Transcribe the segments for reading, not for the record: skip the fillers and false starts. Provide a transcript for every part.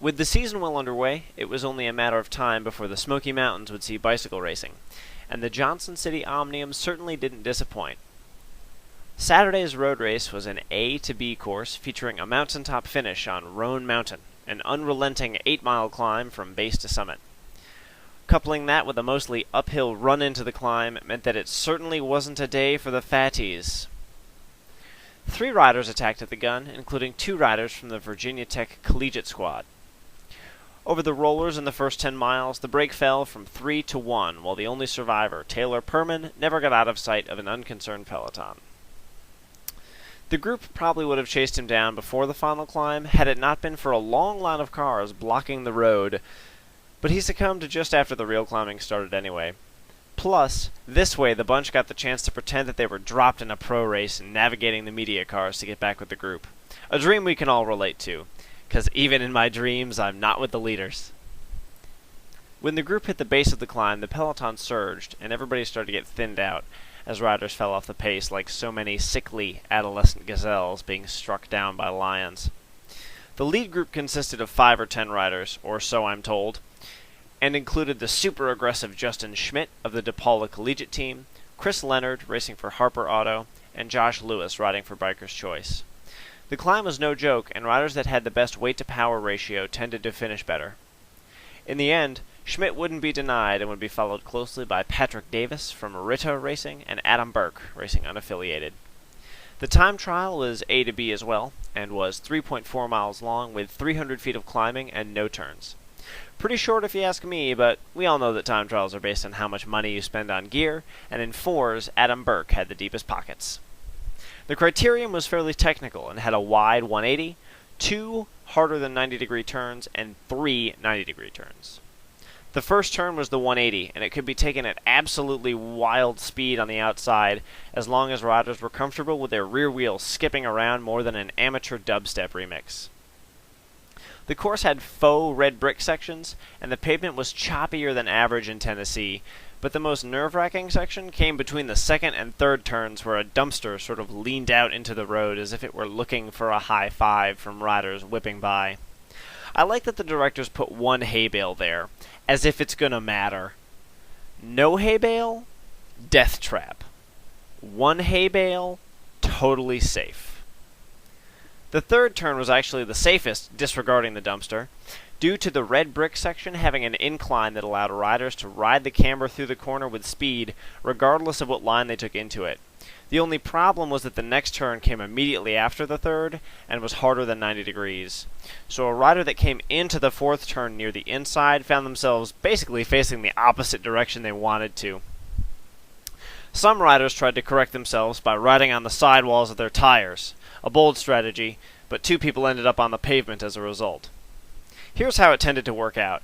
With the season well underway, it was only a matter of time before the Smoky Mountains would see bicycle racing, and the Johnson City Omnium certainly didn't disappoint. Saturday's road race was an A to B course featuring a mountaintop finish on Roan Mountain, an unrelenting 8-mile climb from base to summit. Coupling that with a mostly uphill run into the climb meant that it certainly wasn't a day for the fatties. 3 riders attacked at the gun, including 2 riders from the Virginia Tech Collegiate Squad. Over the rollers in the first 10 miles, the break fell from 3 to 1, while the only survivor, Taylor Perman, never got out of sight of an unconcerned peloton. The group probably would have chased him down before the final climb had it not been for a long line of cars blocking the road, but he succumbed just after the real climbing started anyway. Plus, this way the bunch got the chance to pretend that they were dropped in a pro race and navigating the media cars to get back with the group. A dream we can all relate to, because even in my dreams, I'm not with the leaders. When the group hit the base of the climb, the peloton surged, and everybody started to get thinned out, as riders fell off the pace like so many sickly adolescent gazelles being struck down by lions. The lead group consisted of 5 or 10 riders, or so I'm told, and included the super aggressive Justin Schmidt of the DePaula Collegiate Team, Chris Leonard racing for Harper Auto, and Josh Lewis riding for Biker's Choice. The climb was no joke, and riders that had the best weight-to-power ratio tended to finish better. In the end, Schmidt wouldn't be denied and would be followed closely by Patrick Davis from Rita Racing and Adam Burke, racing unaffiliated. The time trial was A to B as well, and was 3.4 miles long with 300 feet of climbing and no turns. Pretty short if you ask me, but we all know that time trials are based on how much money you spend on gear, and in 4s, Adam Burke had the deepest pockets. The criterion was fairly technical and had a wide 180, 2 harder than 90-degree turns, and 3 90-degree turns. The first turn was the 180, and it could be taken at absolutely wild speed on the outside as long as riders were comfortable with their rear wheels skipping around more than an amateur dubstep remix. The course had faux red brick sections, and the pavement was choppier than average in Tennessee, but the most nerve-wracking section came between the second and third turns where a dumpster sort of leaned out into the road as if it were looking for a high five from riders whipping by. I like that the directors put 1 hay bale there, as if it's gonna matter. No hay bale? Death trap. 1 hay bale? Totally safe. The third turn was actually the safest, disregarding the dumpster, due to the red brick section having an incline that allowed riders to ride the camber through the corner with speed, regardless of what line they took into it. The only problem was that the next turn came immediately after the third, and was harder than 90 degrees. So a rider that came into the 4th turn near the inside found themselves basically facing the opposite direction they wanted to. Some riders tried to correct themselves by riding on the sidewalls of their tires, a bold strategy, but 2 people ended up on the pavement as a result. Here's how it tended to work out.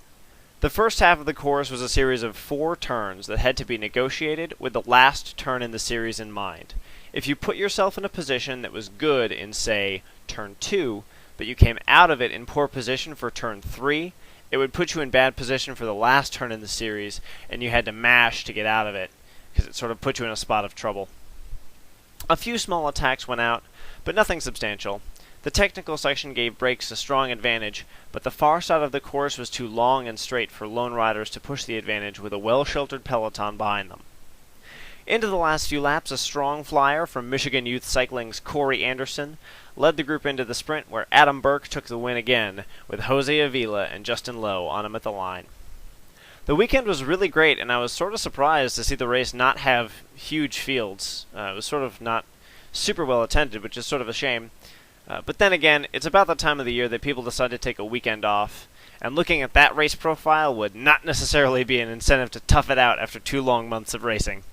The first half of the course was a series of 4 turns that had to be negotiated with the last turn in the series in mind. If you put yourself in a position that was good in, say, turn 2, but you came out of it in poor position for turn 3, it would put you in bad position for the last turn in the series, and you had to mash to get out of it, because it sort of put you in a spot of trouble. A few small attacks went out, but nothing substantial. The technical section gave brakes a strong advantage, but the far side of the course was too long and straight for lone riders to push the advantage with a well-sheltered peloton behind them. Into the last few laps, a strong flyer from Michigan Youth Cycling's Corey Anderson led the group into the sprint, where Adam Burke took the win again, with Jose Avila and Justin Lowe on him at the line. The weekend was really great, and I was sort of surprised to see the race not have huge fields. It was sort of not super well attended, which is sort of a shame. But then again, it's about the time of the year that people decide to take a weekend off, and looking at that race profile would not necessarily be an incentive to tough it out after 2 long months of racing.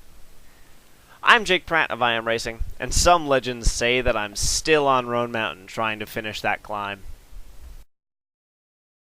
I'm Jake Pratt of I Am Racing, and some legends say that I'm still on Roan Mountain trying to finish that climb.